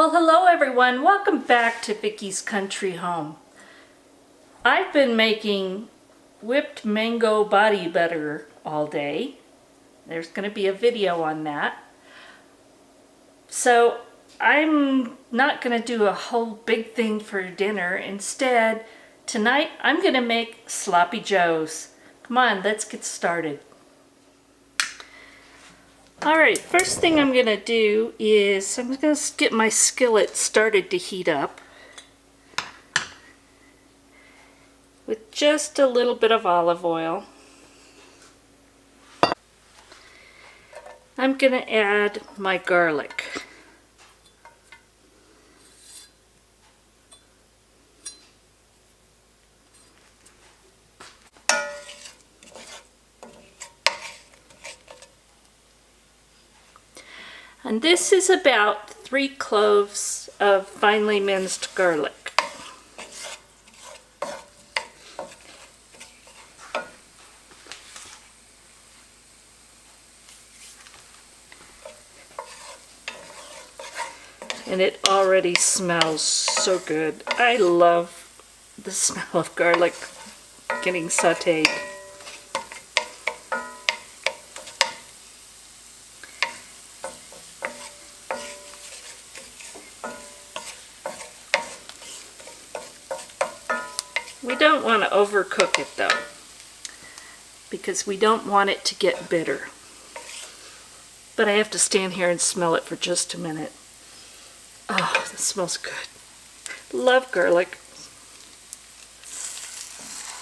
Well, hello everyone. Welcome back to Vickie's Country Home. I've been making whipped mango body butter all day. There's going to be a video on that. So I'm not going to do a whole big thing for dinner. Instead, tonight I'm going to make sloppy joes. Come on, let's get started. Alright, first thing I'm going to do is I'm going to get my skillet started to heat up with just a little bit of olive oil. I'm going to add my garlic. And this is about 3 cloves of finely minced garlic. And it already smells so good. I love the smell of garlic getting sauteed. We don't want to overcook it though, because we don't want it to get bitter. But I have to stand here and smell it for just a minute. Oh, this smells good. Love garlic.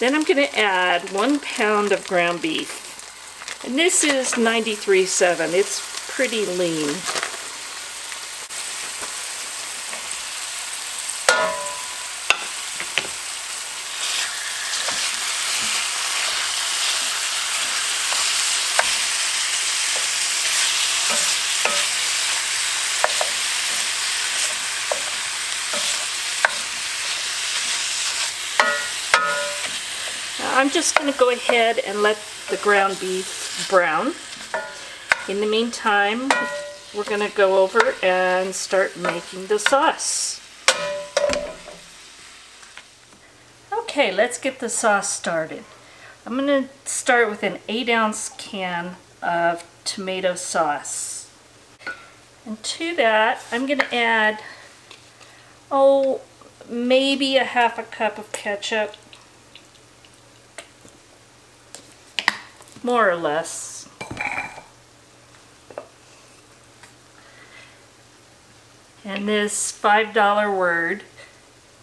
Then I'm going to add 1 pound of ground beef. And this is 93.7. It's pretty lean. I'm just going to go ahead and let the ground beef brown. In the meantime, we're going to go over and start making the sauce. Okay, let's get the sauce started. I'm going to start with an 8-ounce can of tomato sauce. And to that, I'm going to add, maybe a half a cup of ketchup. More or less. And this $5 word,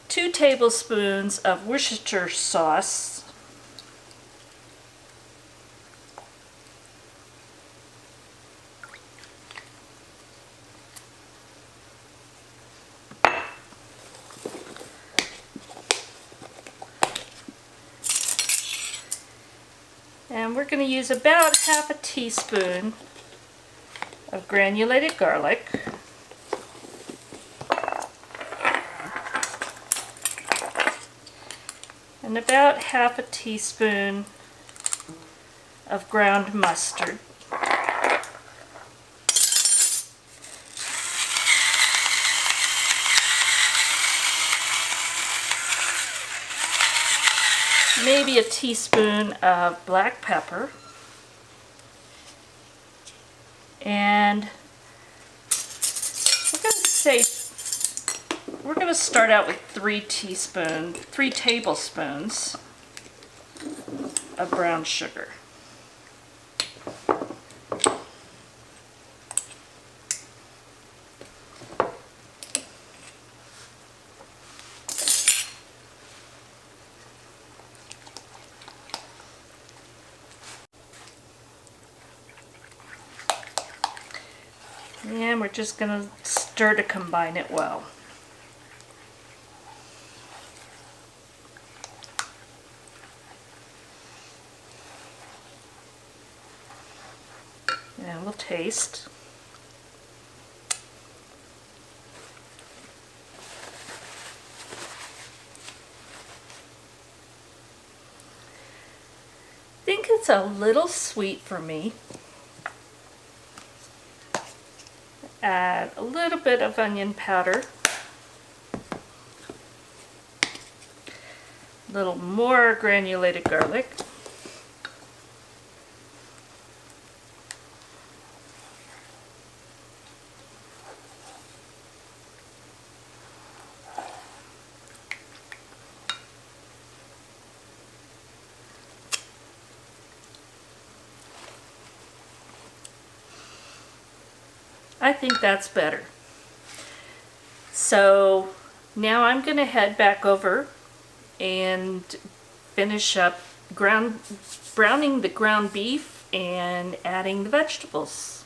2 tablespoons of Worcestershire sauce, and we're going to use about half a teaspoon of granulated garlic. And about half a teaspoon of ground mustard. Maybe a teaspoon of black pepper, and we're going to start out with 3 tablespoons of brown sugar. And we're just going to stir to combine it well. And we'll taste. I think it's a little sweet for me. add a little bit of onion powder, a little more granulated garlic, I think that's better. So now I'm going to head back over and finish up browning the ground beef and adding the vegetables.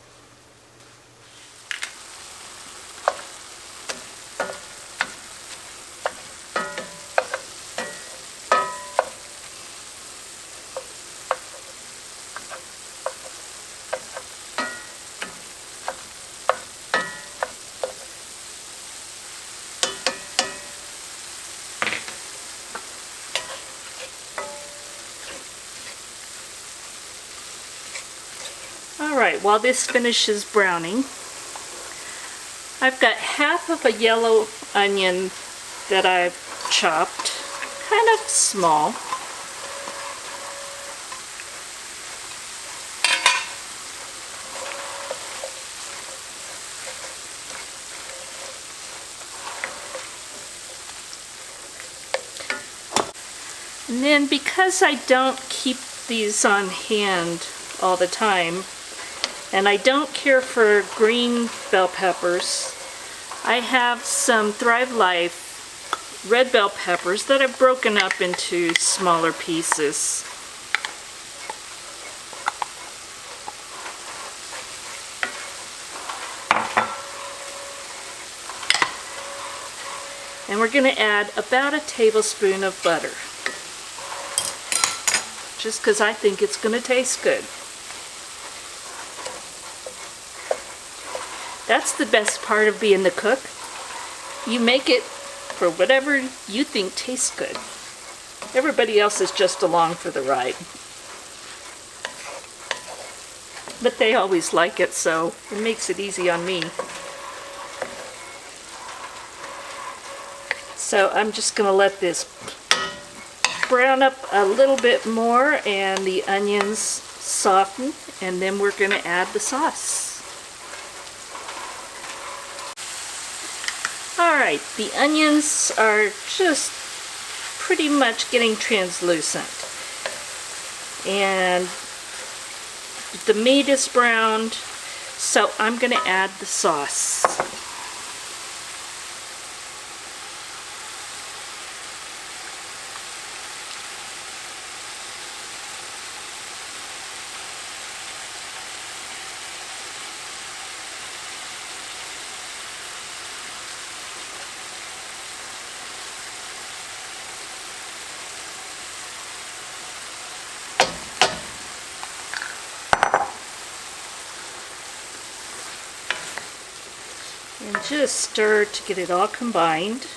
Alright, while this finishes browning, I've got half of a yellow onion that I've chopped, kind of small. And then because I don't keep these on hand all the time, and I don't care for green bell peppers, I have some Thrive Life red bell peppers that I've broken up into smaller pieces. And we're going to add about a tablespoon of butter, just because I think it's going to taste good. That's the best part of being the cook. You make it for whatever you think tastes good. Everybody else is just along for the ride. But they always like it, so it makes it easy on me. So I'm just going to let this brown up a little bit more and the onions soften, and then we're going to add the sauce. Alright, the onions are just pretty much getting translucent. And the meat is browned, so I'm going to add the sauce. And just stir to get it all combined.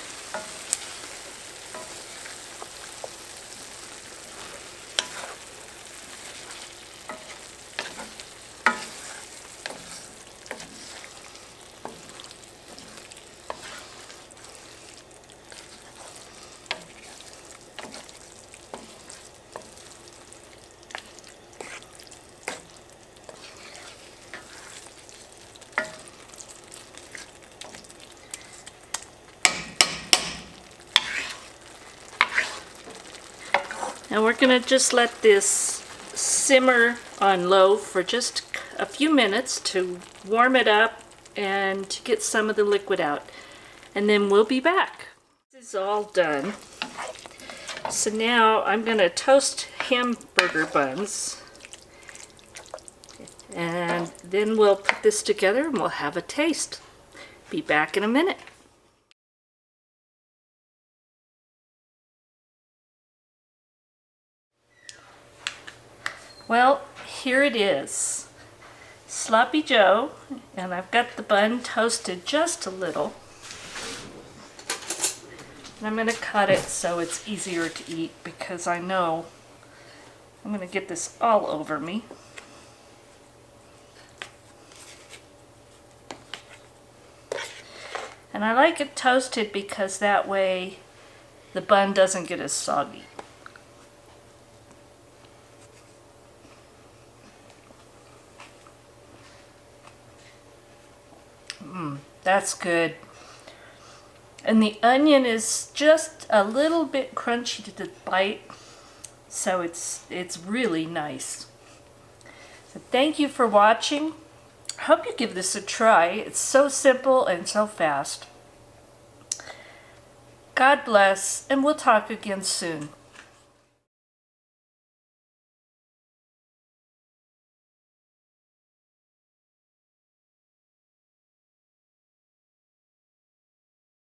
And we're going to just let this simmer on low for just a few minutes to warm it up and to get some of the liquid out. And then we'll be back. This is all done. So now I'm going to toast hamburger buns. And then we'll put this together and we'll have a taste. Be back in a minute. Well, here it is. Sloppy Joe, and I've got the bun toasted just a little. And I'm going to cut it so it's easier to eat because I know I'm going to get this all over me. And I like it toasted because that way the bun doesn't get as soggy. That's good. And the onion is just a little bit crunchy to the bite, so it's really nice. So thank you for watching. I hope you give this a try. It's so simple and so fast. God bless, and we'll talk again soon.